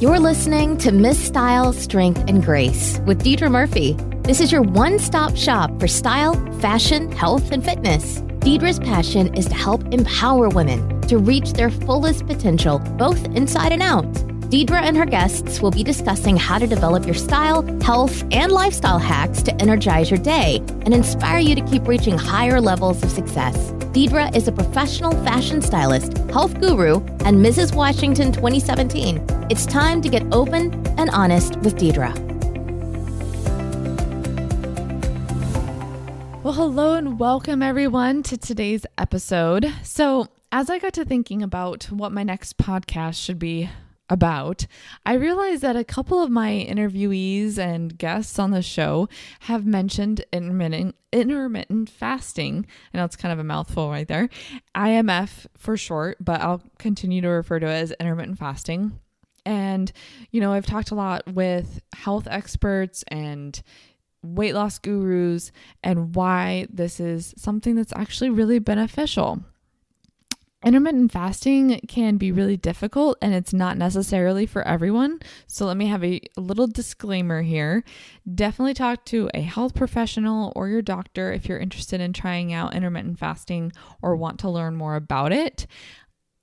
You're listening to Miss Style, Strength, and Grace with Deidra Murphy. This is your one-stop shop for style, fashion, health, and fitness. Deidra's passion is to help empower women to reach their fullest potential, both inside and out. Deidra and her guests will be discussing how to develop your style, health, and lifestyle hacks to energize your day and inspire you to keep reaching higher levels of success. Deidra is a professional fashion stylist, health guru, and Mrs. Washington 2017. It's time to get open and honest with Deidra. Well, hello and welcome everyone to today's episode. So as I got to thinking about what my next podcast should be about, I realized that a couple of my interviewees and guests on the show have mentioned intermittent fasting. I know it's kind of a mouthful right there. IMF for short, but I'll continue to refer to it as intermittent fasting. And, I've talked a lot with health experts and weight loss gurus and why this is something that's actually really beneficial. Intermittent fasting can be really difficult and it's not necessarily for everyone. So let me have a little disclaimer here. Definitely talk to a health professional or your doctor if you're interested in trying out intermittent fasting or want to learn more about it.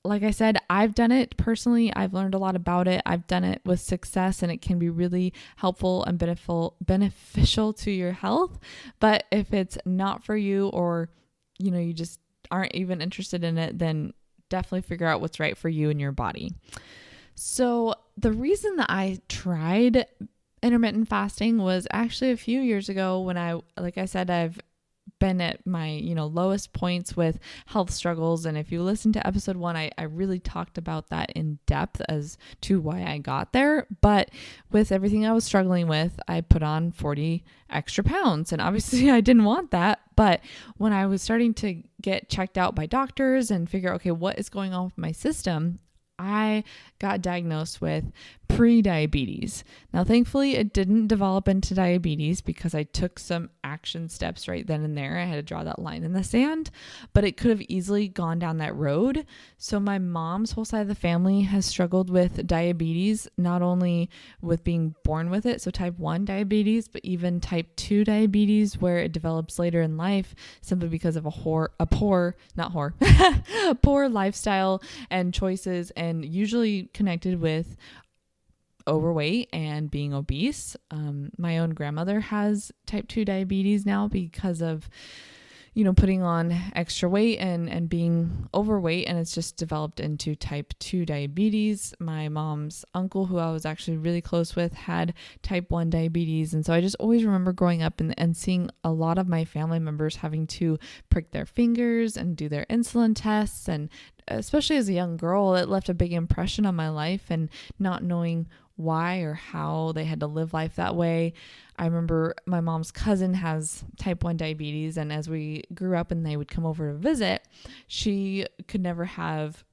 Like I said, I've done it personally. I've learned a lot about it. I've done it with success and it can be really helpful and beneficial to your health. But if it's not for you or, you just aren't even interested in it, then definitely figure out what's right for you and your body. So the reason that I tried intermittent fasting was actually a few years ago when I've been at my, lowest points with health struggles. And if you listen to episode 1, I really talked about that in depth as to why I got there. But with everything I was struggling with, I put on 40 extra pounds. And obviously I didn't want that. But when I was starting to get checked out by doctors and figure out, okay, what is going on with my system, I got diagnosed with pre-diabetes. Now, thankfully, it didn't develop into diabetes because I took some action steps right then and there. I had to draw that line in the sand, but it could have easily gone down that road. So my mom's whole side of the family has struggled with diabetes, not only with being born with it, so type 1 diabetes, but even type 2 diabetes, where it develops later in life simply because of poor lifestyle and choices, and usually connected with overweight and being obese. My own grandmother has type 2 diabetes now because of, putting on extra weight and being overweight, and it's just developed into type 2 diabetes. My mom's uncle, who I was actually really close with, had type 1 diabetes. And so I just always remember growing up and seeing a lot of my family members having to prick their fingers and do their insulin tests. And especially as a young girl, it left a big impression on my life, and not knowing why or how they had to live life that way. I remember my mom's cousin has type 1 diabetes, and as we grew up and they would come over to visit, she could never have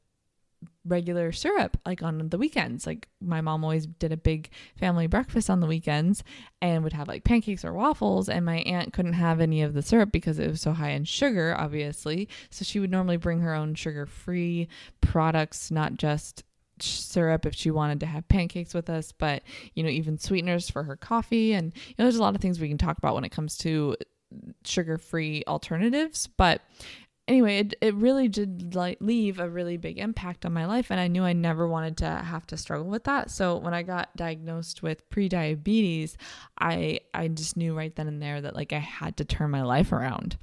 regular syrup like on the weekends. Like my mom always did a big family breakfast on the weekends and would have like pancakes or waffles, and my aunt couldn't have any of the syrup because it was so high in sugar, obviously. So she would normally bring her own sugar-free products, not just syrup if she wanted to have pancakes with us, but even sweeteners for her coffee. And there's a lot of things we can talk about when it comes to sugar-free alternatives. But anyway, it really did leave a really big impact on my life, and I knew I never wanted to have to struggle with that. So when I got diagnosed with pre-diabetes, I just knew right then and there that I had to turn my life around.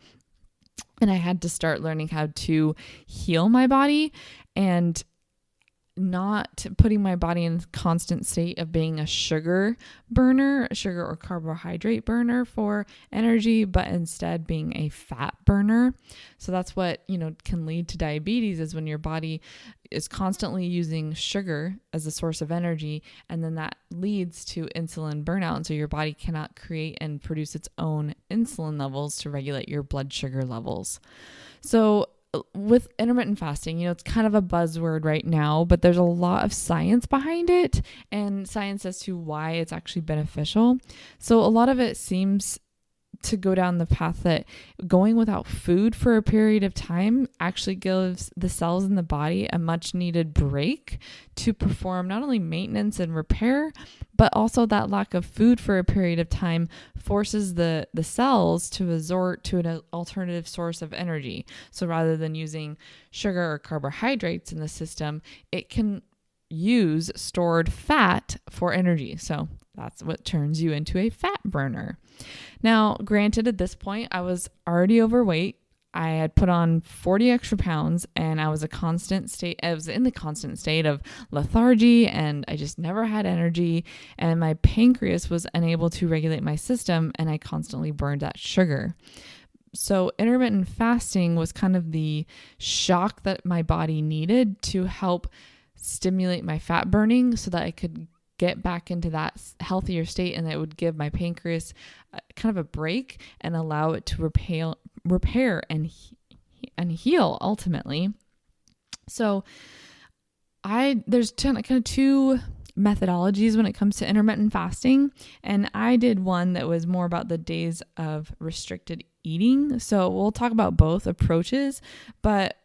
And I had to start learning how to heal my body and not putting my body in a constant state of being a sugar or carbohydrate burner for energy, but instead being a fat burner. So that's what, can lead to diabetes, is when your body is constantly using sugar as a source of energy. And then that leads to insulin burnout. And so your body cannot create and produce its own insulin levels to regulate your blood sugar levels. So with intermittent fasting, it's kind of a buzzword right now, but there's a lot of science behind it and science as to why it's actually beneficial. So a lot of it seems to go down the path that going without food for a period of time actually gives the cells in the body a much needed break to perform not only maintenance and repair, but also that lack of food for a period of time forces the cells to resort to an alternative source of energy. So rather than using sugar or carbohydrates in the system, it can use stored fat for energy. So that's what turns you into a fat burner. Now, granted, at this point, I was already overweight. I had put on 40 extra pounds and I was in the constant state of lethargy, and I just never had energy, and my pancreas was unable to regulate my system, and I constantly burned that sugar. So intermittent fasting was kind of the shock that my body needed to help stimulate my fat burning so that I could get back into that healthier state, and that would give my pancreas kind of a break and allow it to repair and heal ultimately. So there's kind of two methodologies when it comes to intermittent fasting, and I did one that was more about the days of restricted eating. So we'll talk about both approaches, but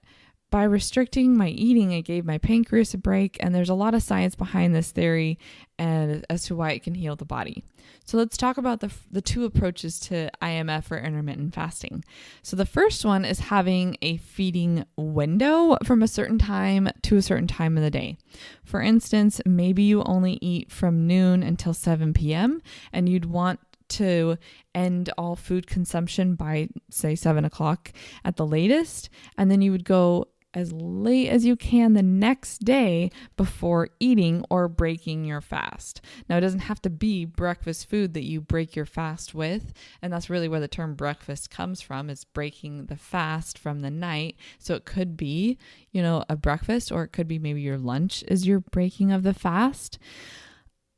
by restricting my eating, it gave my pancreas a break, and there's a lot of science behind this theory and as to why it can heal the body. So let's talk about the two approaches to IMF or intermittent fasting. So the first one is having a feeding window from a certain time to a certain time of the day. For instance, maybe you only eat from noon until 7 p.m. and you'd want to end all food consumption by, say, 7 o'clock at the latest, and then you would go as late as you can the next day before eating or breaking your fast. Now, it doesn't have to be breakfast food that you break your fast with, and that's really where the term breakfast comes from, is breaking the fast from the night. So it could be, a breakfast, or it could be maybe your lunch is your breaking of the fast.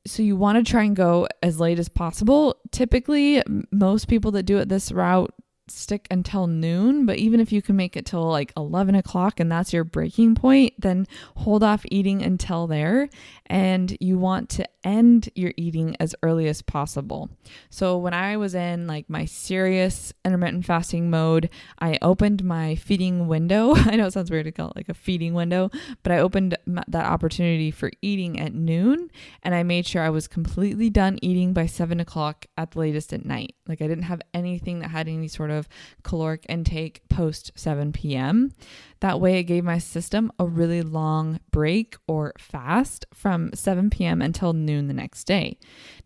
So you want to try and go as late as possible. Typically, most people that do it this route stick until noon, but even if you can make it till like 11 o'clock and that's your breaking point, then hold off eating until there, and you want to end your eating as early as possible. So when I was in like my serious intermittent fasting mode, I opened my feeding window. I know it sounds weird to call it like a feeding window, but I opened that opportunity for eating at noon, and I made sure I was completely done eating by 7 o'clock at the latest at night. Like I didn't have anything that had any sort of caloric intake post 7 p.m. That way it gave my system a really long break or fast from 7 p.m. until noon the next day.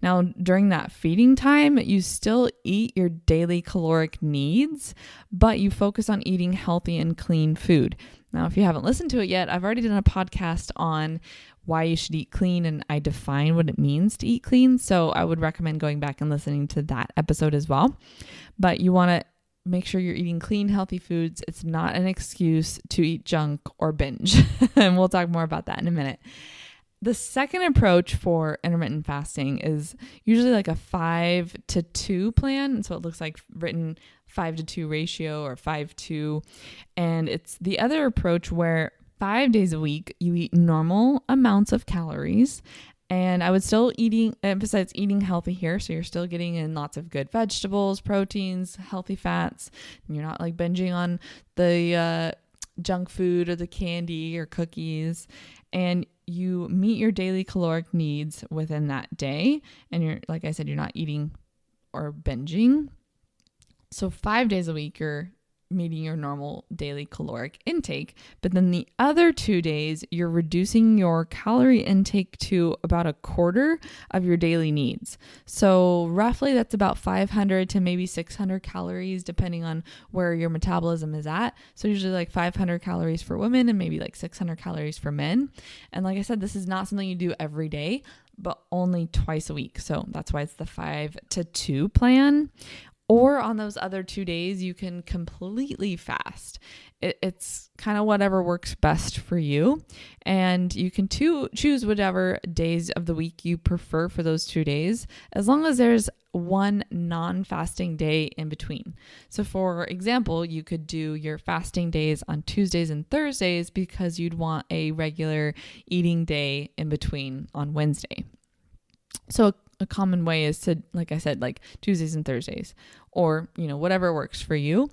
Now, during that feeding time, you still eat your daily caloric needs, but you focus on eating healthy and clean food. Now, if you haven't listened to it yet, I've already done a podcast on why you should eat clean, and I define what it means to eat clean. So I would recommend going back and listening to that episode as well. But you want to make sure you're eating clean, healthy foods. It's not an excuse to eat junk or binge. And we'll talk more about that in a minute. The second approach for intermittent fasting is usually like a 5-to-2 plan. So it looks like written 5-to-2 ratio or 5-2. And it's the other approach where 5 days a week you eat normal amounts of calories. And I would still emphasize eating healthy here. So you're still getting in lots of good vegetables, proteins, healthy fats. And you're not like binging on the junk food or the candy or cookies. And you meet your daily caloric needs within that day. And you're, like I said, you're not eating or binging. So 5 days a week, you're meeting your normal daily caloric intake. But then the other 2 days, you're reducing your calorie intake to about a quarter of your daily needs. So roughly that's about 500 to maybe 600 calories, depending on where your metabolism is at. So usually like 500 calories for women and maybe like 600 calories for men. And like I said, this is not something you do every day, but only twice a week. So that's why it's the 5-to-2 plan. Or on those other 2 days, you can completely fast. It's kind of whatever works best for you. And you can choose whatever days of the week you prefer for those 2 days, as long as there's one non-fasting day in between. So for example, you could do your fasting days on Tuesdays and Thursdays because you'd want a regular eating day in between on Wednesday. So a common way is to, like I said, like Tuesdays and Thursdays, or, whatever works for you.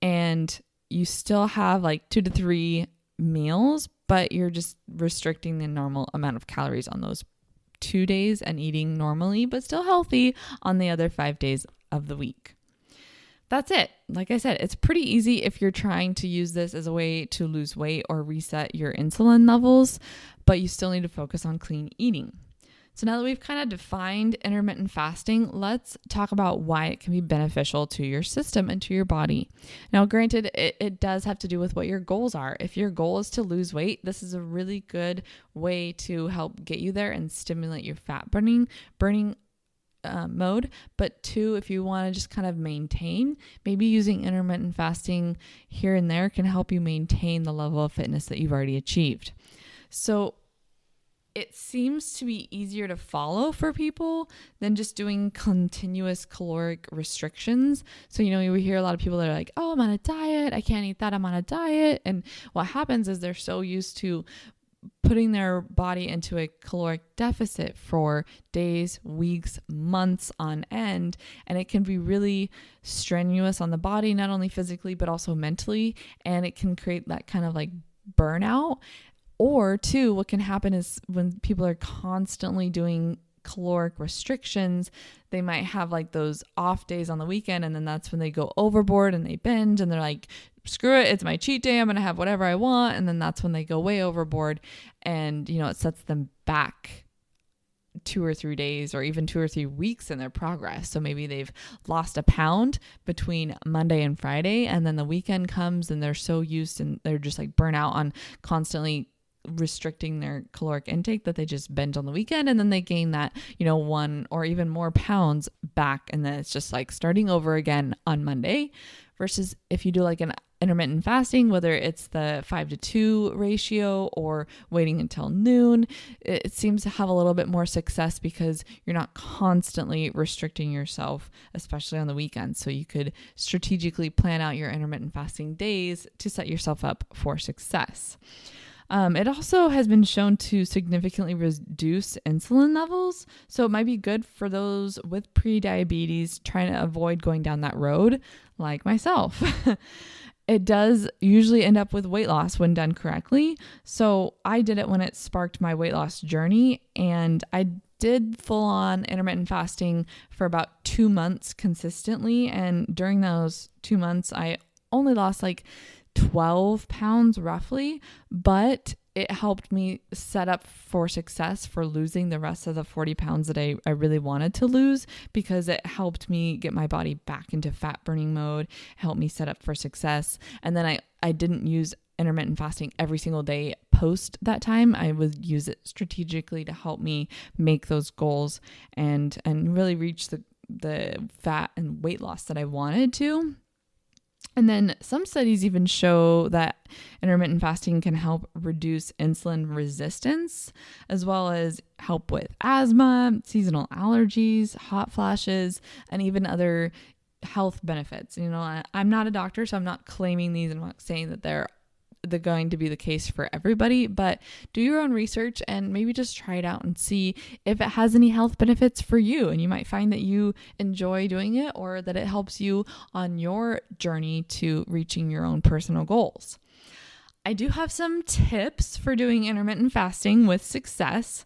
And you still have like 2 to 3 meals, but you're just restricting the normal amount of calories on those 2 days and eating normally, but still healthy on the other 5 days of the week. That's it. Like I said, it's pretty easy if you're trying to use this as a way to lose weight or reset your insulin levels, but you still need to focus on clean eating. So now that we've kind of defined intermittent fasting, let's talk about why it can be beneficial to your system and to your body. Now, granted, it does have to do with what your goals are. If your goal is to lose weight, this is a really good way to help get you there and stimulate your fat burning mode. But 2, if you want to just kind of maintain, maybe using intermittent fasting here and there can help you maintain the level of fitness that you've already achieved. So it seems to be easier to follow for people than just doing continuous caloric restrictions. So, you hear a lot of people that are like, oh, I'm on a diet. I can't eat that. I'm on a diet. And what happens is they're so used to putting their body into a caloric deficit for days, weeks, months on end. And it can be really strenuous on the body, not only physically, but also mentally. And it can create that kind of like burnout. Or 2, what can happen is when people are constantly doing caloric restrictions, they might have like those off days on the weekend, and then that's when they go overboard and they binge and they're like, screw it, it's my cheat day, I'm going to have whatever I want. And then that's when they go way overboard, and it sets them back 2 or 3 days or even 2 or 3 weeks in their progress. So maybe they've lost a pound between Monday and Friday, and then the weekend comes and they're so used and they're just like burnt out on constantly restricting their caloric intake that they just binge on the weekend, and then they gain that 1 or even more pounds back, and then it's just like starting over again on Monday. Versus if you do like an intermittent fasting, whether it's the 5-to-2 ratio or waiting until noon, it seems to have a little bit more success because you're not constantly restricting yourself, especially on the weekends. So you could strategically plan out your intermittent fasting days to set yourself up for success. It also has been shown to significantly reduce insulin levels. So it might be good for those with pre-diabetes trying to avoid going down that road, like myself. It does usually end up with weight loss when done correctly. So I did it when it sparked my weight loss journey, and I did full on intermittent fasting for about 2 months consistently. And during those 2 months, I only lost like 12 pounds roughly, but it helped me set up for success for losing the rest of the 40 pounds that I really wanted to lose, because it helped me get my body back into fat burning mode, helped me set up for success. And then I didn't use intermittent fasting every single day post that time. I would use it strategically to help me make those goals and really reach the fat and weight loss that I wanted to. And then some studies even show that intermittent fasting can help reduce insulin resistance, as well as help with asthma, seasonal allergies, hot flashes, and even other health benefits. I'm not a doctor, so I'm not claiming these. I'm not saying that they're going to be the case for everybody, but do your own research and maybe just try it out and see if it has any health benefits for you. And you might find that you enjoy doing it, or that it helps you on your journey to reaching your own personal goals. I do have some tips for doing intermittent fasting with success.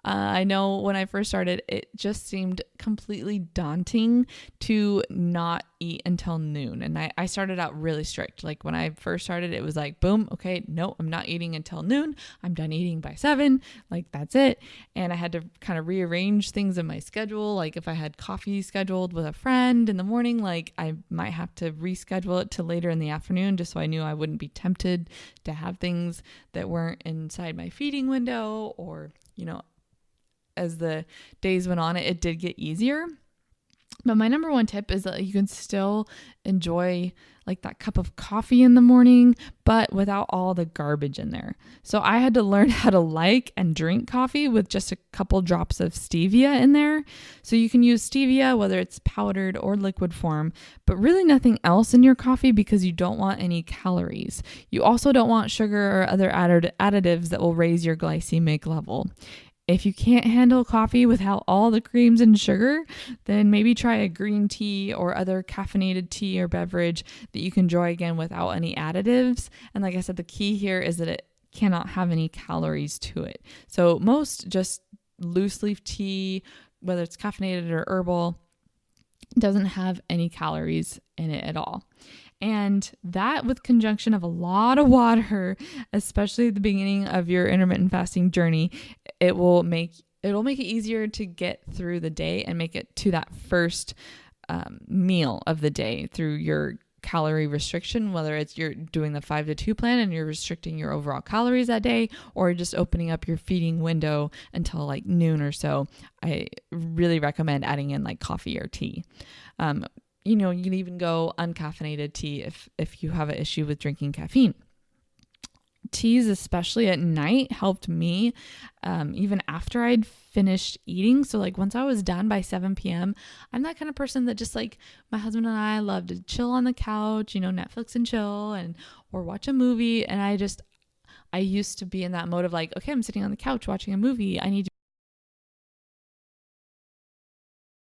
I know when I first started, it just seemed completely daunting to not eat until noon. And I started out really strict. Like when I first started, it was like, boom, okay, no, I'm not eating until noon. I'm done eating by 7. Like that's it. And I had to kind of rearrange things in my schedule. Like if I had coffee scheduled with a friend in the morning, like I might have to reschedule it to later in the afternoon, just so I knew I wouldn't be tempted to have things that weren't inside my feeding window, or, as the days went on, it did get easier. But my number one tip is that you can still enjoy like that cup of coffee in the morning, but without all the garbage in there. So I had to learn how to like and drink coffee with just a couple drops of stevia in there. So you can use stevia, whether it's powdered or liquid form, but really nothing else in your coffee, because you don't want any calories. You also don't want sugar or other additives that will raise your glycemic level. If you can't handle coffee without all the creams and sugar, then maybe try a green tea or other caffeinated tea or beverage that you can enjoy again without any additives. And like I said, the key here is that it cannot have any calories to it. So most just loose leaf tea, whether it's caffeinated or herbal, doesn't have any calories in it at all. And that, with conjunction of a lot of water, especially at the beginning of your intermittent fasting journey, it'll make it easier to get through the day and make it to that first meal of the day through your calorie restriction, whether it's you're doing the 5-2 plan and you're restricting your overall calories that day, or just opening up your feeding window until like noon or so. I really recommend adding in like coffee or tea. You can even go uncaffeinated tea if you have an issue with drinking caffeine. Teas, especially at night, helped me even after I'd finished eating. So like once I was done by 7 p.m., I'm that kind of person that just like my husband and I love to chill on the couch, Netflix and chill or watch a movie. And I used to be in that mode of like, okay, I'm sitting on the couch watching a movie. I need to